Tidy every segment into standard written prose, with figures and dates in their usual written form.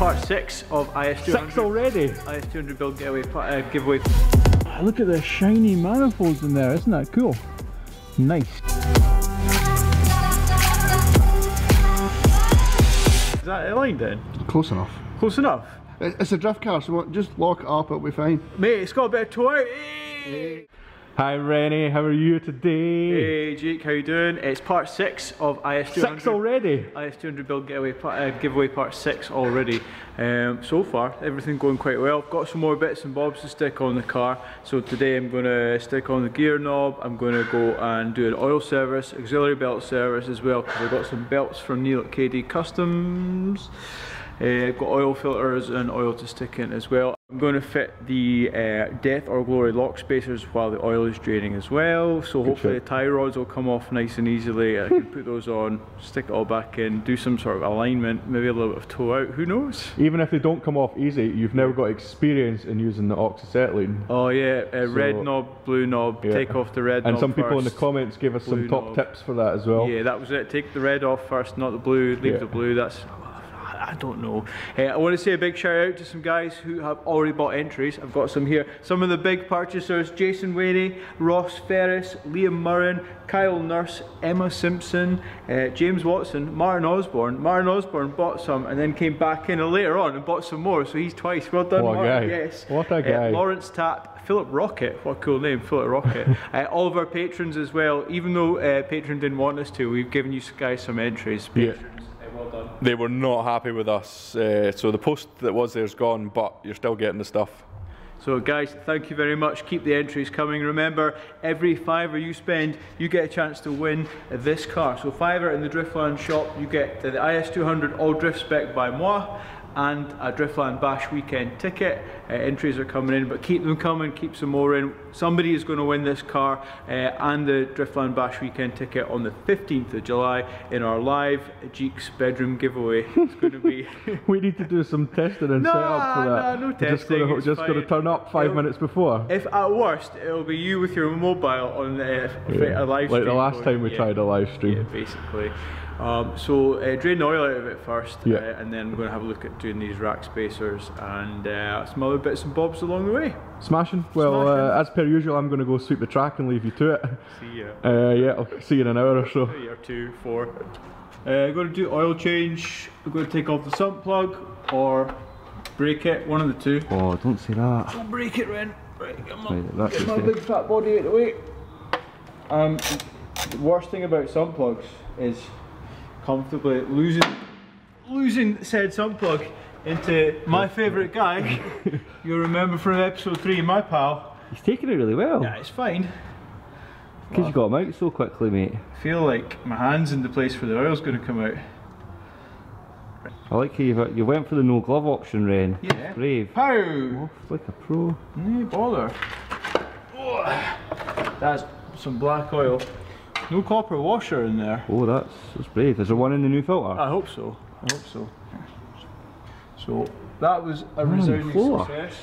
part 6 of IS200. 6 already? IS200 Build giveaway. Look at the shiny manifolds in there, isn't that cool? Nice. Is that aligned then? Close enough. Close enough? It's a drift car, so just lock it up, it'll be fine. Mate, it's got a bit of toe out. Hey. Hi Rennie, how are you today? Hey Jeek, how you doing? It's part 6 of IS200. 6 already? IS200 Build giveaway part 6 already. So far, everything going quite well. I've got some more bits and bobs to stick on the car. So today I'm going to stick on the gear knob. I'm going to go and do an oil service, auxiliary belt service as well, because I've got some belts from Neil at KD Customs. I've got oil filters and oil to stick in as well. I'm going to fit the Death or Glory lock spacers while the oil is draining as well. So hopefully the tie rods will come off nice and easily. I can put those on, stick it all back in, do some sort of alignment, maybe a little bit of toe out, who knows? Even if they don't come off easy, you've now got experience in using the oxyacetylene. Oh yeah, red knob, blue knob, take off the red knob. And some people in the comments gave us some top tips for that as well. Yeah, that was it. Take the red off first, not the blue, leave the blue. That's, I don't know. I want to say a big shout out to some guys who have already bought entries. I've got some here. Some of the big purchasers: Jason Waney, Ross Ferris, Liam Murren, Kyle Nurse, Emma Simpson, James Watson, Martin Osborne. Martin Osborne bought some and then came back in later on and bought some more, so he's twice. Well done, what Martin. A guy. Yes. What a guy. Lawrence Tapp, Philip Rocket, what a cool name, Philip Rocket. All of our patrons as well. Even though Patreon didn't want us to, we've given you guys some entries. Patrons. Well done. They were not happy with us, so the post that was there's gone, but you're still getting the stuff. So guys, thank you very much. Keep the entries coming. Remember, every $5 you spend, you get a chance to win this car. So $5 in the Driftland shop, you get the IS200 All Drift Spec by moi and a Driftland Bash Weekend ticket. Entries are coming in, but keep them coming, keep some more in. Somebody is going to win this car and the Driftland Bash Weekend ticket on the 15th of July in our live Jeek's bedroom giveaway. It's going to be... We need to do some testing and set up for that. No testing. Just got to turn up 5 minutes before. If at worst, it'll be you with your mobile on a live stream. Like the last time we tried a live stream. Yeah, basically. So drain the oil out of it first, and then we're going to have a look at doing these rack spacers and some other bits and bobs along the way. Smashing. Well, as per usual, I'm going to go sweep the track and leave you to it. See ya. Yeah, I'll see you in an hour or so. Or 2, 4. I'm going to do oil change. We're going to take off the sump plug or break it, one of the two. Oh, don't say that. Don't break it, Ren. Right, come on. Right, get my big fat body out of the way. The worst thing about sump plugs is comfortably losing said sump plug into my favourite guy. You'll remember from episode 3, my pal. He's taking it really well. Yeah, it's fine. Because you got him out so quickly, mate. I feel like my hand's in the place where the oil's going to come out. I like how you went for the no glove option, Ren. Yeah. That's brave. Pow! Off like a pro. No bother. Oh, that's some black oil. No copper washer in there. Oh, that's brave. Is there one in the new filter? I hope so. I hope so. So that was a resounding success.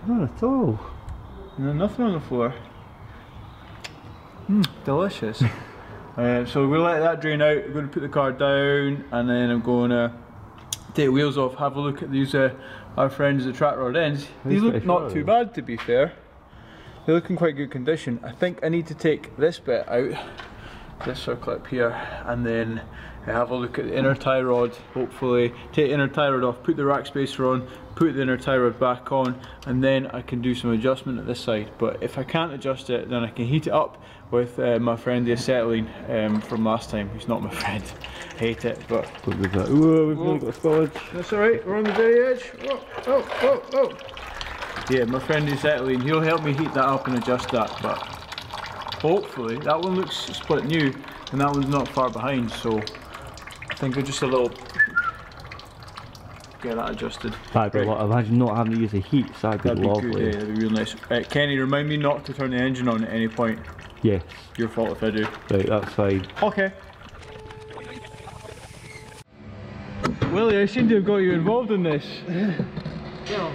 Not at all. No, nothing on the floor. Delicious. So we'll let that drain out. We're going to put the car down, and then I'm going to take the wheels off, have a look at these our friends the track rod ends. These look not too bad, to be fair. They look in quite good condition. I think I need to take this bit out, this circlip here, and then have a look at the inner tie rod. Hopefully take the inner tie rod off, put the rack spacer on, put the inner tie rod back on, and then I can do some adjustment at this side. But if I can't adjust it, then I can heat it up with my friend the acetylene from last time. He's not my friend. I hate it, but Ooh, we've only got spillage. That's alright, we're on the very edge. Oh. Yeah, my friend the acetylene, he'll help me heat that up and adjust that, but hopefully that one looks split new and that one's not far behind, so I think they're just a little get that adjusted. That'd be imagine not having to use the heat, so that'd be lovely. Good, yeah, that'd be real nice. Kenny, remind me not to turn the engine on at any point. Yes. Your fault if I do. Right, that's fine. Okay. Willie, I seem to have got you involved in this. Well,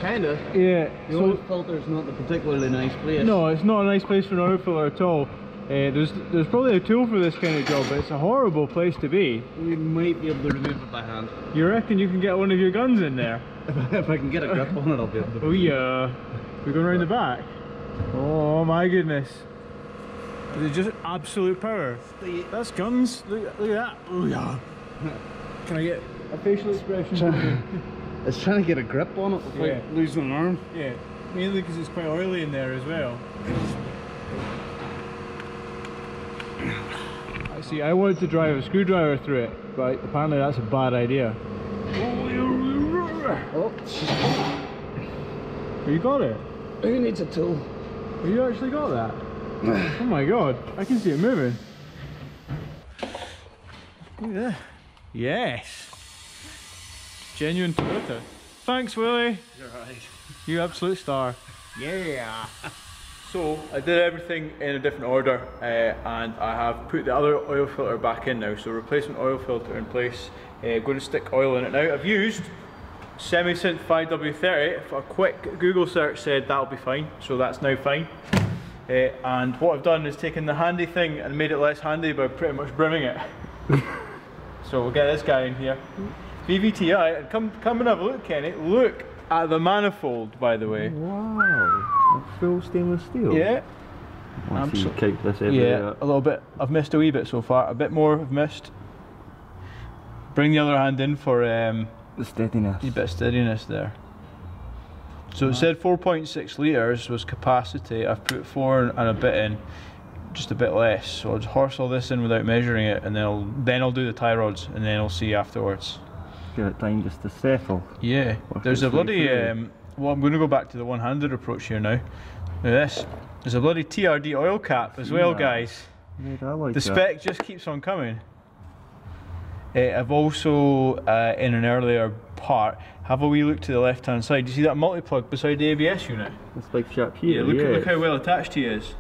kinda. Yeah. The oil filter's not a particularly nice place. No, it's not a nice place for an oil filter at all. There's probably a tool for this kind of job, but it's a horrible place to be. We might be able to remove it by hand. You reckon you can get one of your guns in there? If I can get a grip on it, I'll be able to. Oh yeah. We're going around the back. Oh my goodness. Is it just absolute power? That's guns. Look at that. Oh yeah. Can I get a facial expression? It's trying to get a grip on it without losing an arm. Yeah. Mainly because it's quite oily in there as well. I see, I wanted to drive a screwdriver through it, but apparently that's a bad idea. Oh, you got it? who needs a tool? You actually got that? Oh my god, I can see it moving. Look at that. Yes! Genuine Toyota. Thanks, Willie. You're right. You absolute star. Yeah. So I did everything in a different order, and I have put the other oil filter back in now. So replacement oil filter in place. Going to stick oil in it now. I've used Semi-Synth 5W30. If a quick Google search said that'll be fine, so that's now fine. And what I've done is taken the handy thing and made it less handy by pretty much brimming it. So we'll get this guy in here. VVTi, and come and have a look, Kenny. Look at the manifold, by the way. Wow, full stainless steel. Yeah. Absolutely. This yeah, a little bit. I've missed a wee bit so far. A bit more I've missed. Bring the other hand in for the steadiness. A bit of steadiness there. So it said 4.6 litres was capacity. I've put 4 and a bit in, just a bit less. So I'll just horse all this in without measuring it, and then I'll do the tie rods, and then I'll see afterwards. Give it time just to settle. Yeah, there's a bloody. Well, I'm going to go back to the one-handed approach here now. Now this, there's a bloody TRD oil cap as well, guys. Yeah, I like the spec just keeps on coming. I've also, in an earlier part, have a wee look to the left-hand side. Do you see that multi-plug beside the ABS unit? This big chap here. Yeah, look how well attached he is.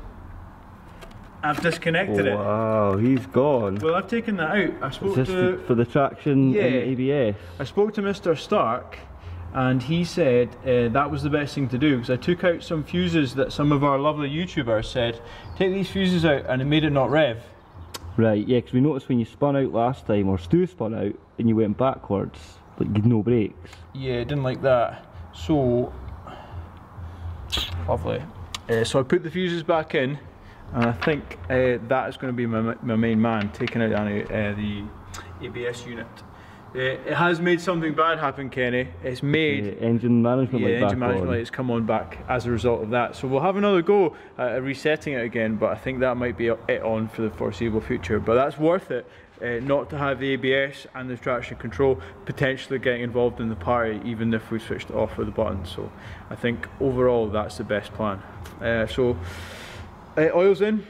I've disconnected it. Wow, he's gone. Well, I've taken that out. I spoke to for the traction and ABS. I spoke to Mr. Stark, and he said that was the best thing to do, because I took out some fuses that some of our lovely YouTubers said, take these fuses out, and it made it not rev. Right, yeah, because we noticed when you spun out last time, or Stu spun out, and you went backwards, like you had no brakes. Yeah, I didn't like that. So, lovely. So I put the fuses back in, and I think that is going to be my main man, taking out the ABS unit. It has made something bad happen, Kenny. It's made engine management light. Engine management light has come on back as a result of that. So we'll have another go at resetting it again, but I think that might be it on for the foreseeable future. But that's worth it, not to have the ABS and the traction control potentially getting involved in the party, even if we switched it off with the button. So I think overall that's the best plan. Oil's in.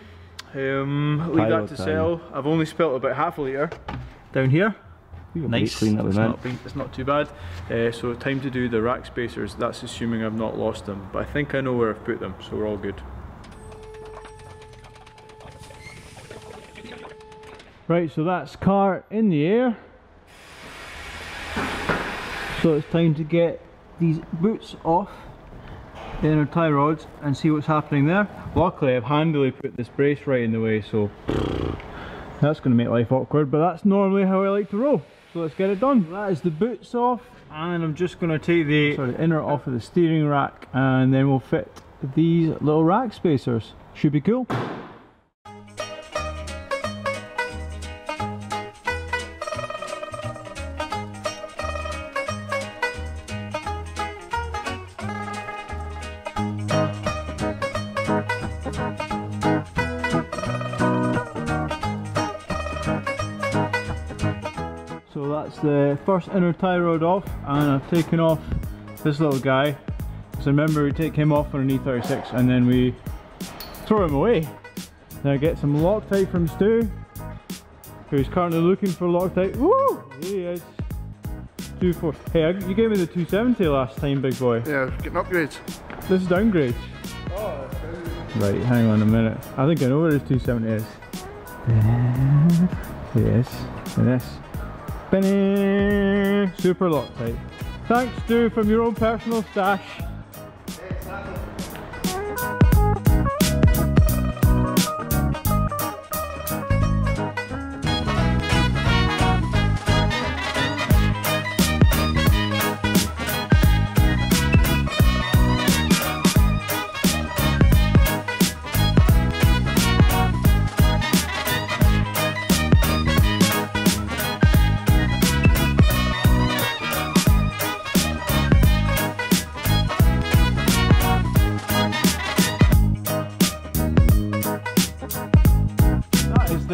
Leave that to settle. I've only spilt about half a litre down here. Nice, it's not too bad. So time to do the rack spacers. That's assuming I've not lost them, but I think I know where I've put them, so we're all good. Right, so that's car in the air. So it's time to get these boots off the inner tie rods and see what's happening there. Luckily I've handily put this brace right in the way, so that's going to make life awkward, but that's normally how I like to roll. So let's get it done. That is the boots off, and I'm just going to take the inner off of the steering rack, and then we'll fit these little rack spacers. Should be cool. So that's the first inner tie rod off, and I've taken off this little guy, because remember we take him off on an E36 and then we throw him away. Now I get some Loctite from Stu, who's currently looking for Loctite. Woo! Here he is. 2.4. Hey, you gave me the 270 last time, big boy. Yeah, getting upgrades. This is downgrade. Oh, right, hang on a minute. I think I know where his 270 is. Yes, and this. Super Loctite. Thanks, Stu, from your own personal stash.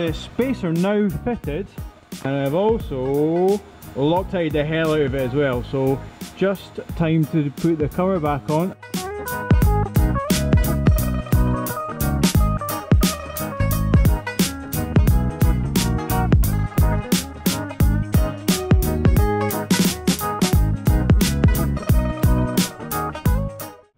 the spacer now fitted, and I've also Loctited the hell out of it as well, so just time to put the cover back on.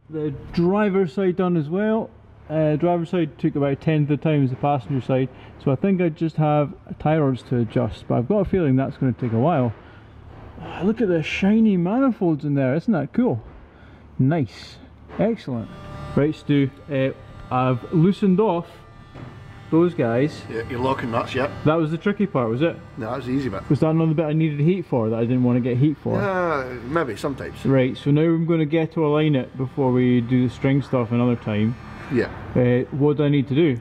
The driver's side done as well. Driver's side took about a tenth of the time as the passenger side, so I think I just have tie rods to adjust, but I've got a feeling that's going to take a while. Look at the shiny manifolds in there, isn't that cool? Nice, excellent. Right Stu, I've loosened off those guys. Yeah, you're locking nuts, yep. That was the tricky part, was it? No, that was the easy bit. Was that another bit I needed heat for that I didn't want to get heat for? Maybe, sometimes. Right, so now I'm going to get to align it before we do the string stuff another time. Yeah. What do I need to do?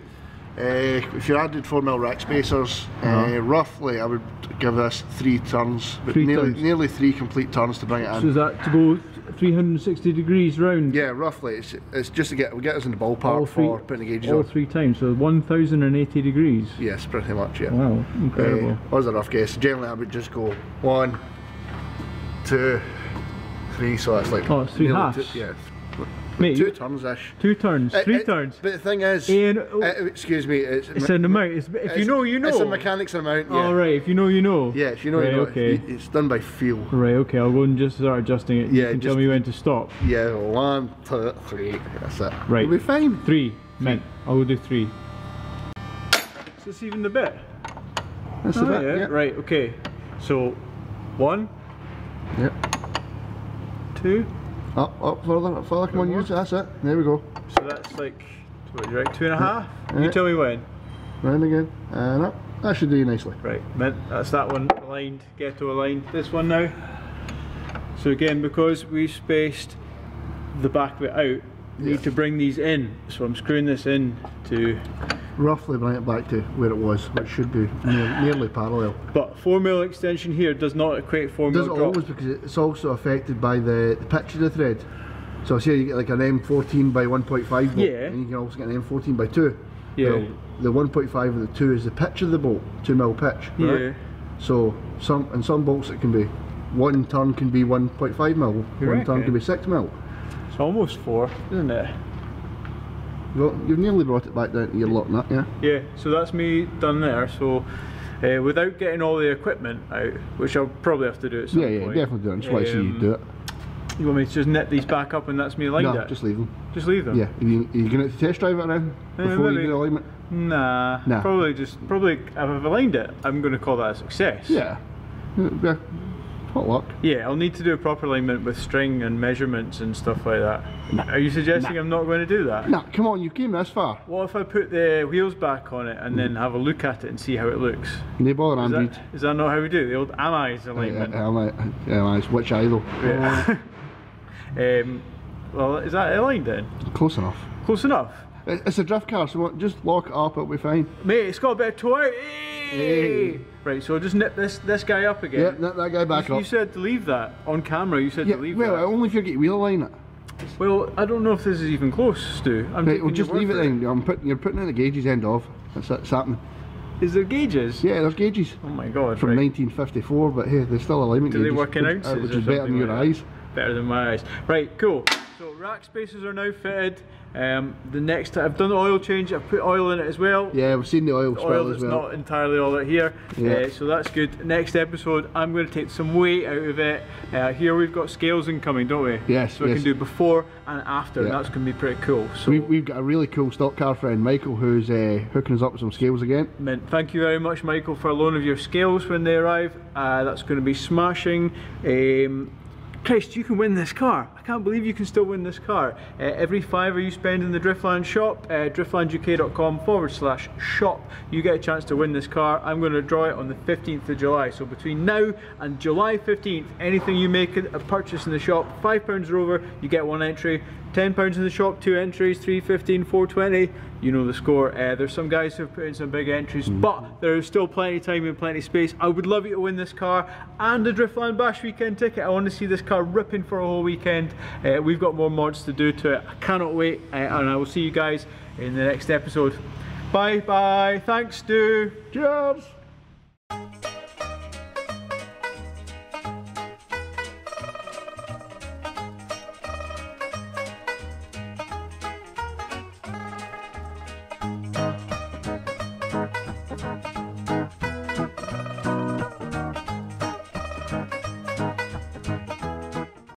If you added 4mm rack spacers, roughly I would give this 3 turns, but nearly 3 complete turns to bring it in. So is that to go 360 degrees round? Yeah, roughly. It's just to get us in the ballpark for putting the gauges on. All 3 times, so 1080 degrees? Yes, pretty much, yeah. Wow, incredible. That was a rough guess. Generally I would just go 1, 2, 3, so that's like... Oh, it's 3 halves? Yeah. Mate, 2 turns-ish. 2 turns, 3 turns. But the thing is, excuse me, it's an amount. If you know, you know. It's a mechanics amount. Yeah. Oh right, if you know, you know. Yeah, if you know, right, you know. Okay. It's done by feel. Right. Okay. I'll go and just start adjusting it. Yeah. You can tell me when to stop. Yeah. 1, 2, 3. That's it. Right. You'll be fine. 3. Mint. I will do 3. Is this even the bit? That's the bit. Yeah. Yeah. Right. Okay. So 1. Yep. 2. Up further, come on, use it, that's it. There we go. So that's like, what, you're right, 2.5? Yeah. You tell me when. Round again, and up. That should do you nicely. Right, mint, that's that one aligned, ghetto aligned. This one now. So again, because we spaced the back of it out, we need to bring these in. So I'm screwing this in to... roughly bring it back to where it was, which should be nearly parallel. But 4mm extension here does not equate 4mm does it drop. always, because it's also affected by the pitch of the thread. So say you get like an M14 by 1.5 bolt, and you can also get an M14 by 2. Yeah. Well, the 1.5 and the 2 is the pitch of the bolt, 2mm pitch. Right? Yeah. So in some bolts it can be, 1 turn can be 1.5mm, 1 turn can be 6mm. It's almost 4, isn't it? Well, you've nearly brought it back down to your lot nut, yeah? Yeah, so that's me done there. So without getting all the equipment out, which I'll probably have to do at some point. Yeah, definitely do it. Just want to see you do it. You want me to just knit these back up and that's me aligned it? No, just leave them. Just leave them? Yeah. Are you going to test drive it around before you do the alignment? Nah. Probably if I've aligned it, I'm going to call that a success. Yeah. What luck. Yeah, I'll need to do a proper alignment with string and measurements and stuff like that. Are you suggesting I'm not going to do that? Nah, come on, you came this far. What if I put the wheels back on it and then have a look at it and see how it looks? No bother, Andrew. Is that not how we do it? The old am-I's alignment? Am-I's, which eye though? Yeah. Well, is that aligned then? Close enough. Close enough? It's a drift car, so just lock it up, it'll be fine. Mate, it's got a bit of toe out. Hey. Right, so I'll just nip this guy up again. Yeah, nip that guy back up. You said to leave that on camera. You said to leave that. Well, only if you get wheel align it. Well, I don't know if this is even close, Stu. Right, well, just leave it then. You're putting in the gauges end off. That's happening. Is there gauges? Yeah, there's gauges. Oh my god. From 1954, but hey, there's still alignment gauges. Do they work in ounces? Which is better than your eyes. Better than my eyes. Right, cool. So rack spacers are now fitted. The next time I've done the oil change, I've put oil in it as well. Yeah, we've seen the oil spill as well. Not entirely all out here, so that's good. Next episode, I'm going to take some weight out of it. Here we've got scales incoming, don't we? Yes. So I can do before and after, and that's going to be pretty cool. So we've got a really cool stock car friend, Michael, who's hooking us up with some scales again. Mint. Thank you very much, Michael, for a loan of your scales when they arrive. That's going to be smashing. Christ, you can win this car. I can't believe you can still win this car. Every $5 you spend in the Driftland shop, driftlanduk.com/shop, you get a chance to win this car. I'm going to draw it on the 15th of July. So between now and July 15th, anything you make a purchase in the shop, £5 or over, you get 1 entry. £10 in the shop, 2 entries, 3, 15, 4, 20. You know the score. There's some guys who have put in some big entries, but there is still plenty of time and plenty of space. I would love you to win this car and the Driftland Bash Weekend ticket. I want to see this car ripping for a whole weekend. We've got more mods to do to it. I cannot wait, and I will see you guys in the next episode. Bye bye. Thanks, Stu. Cheers.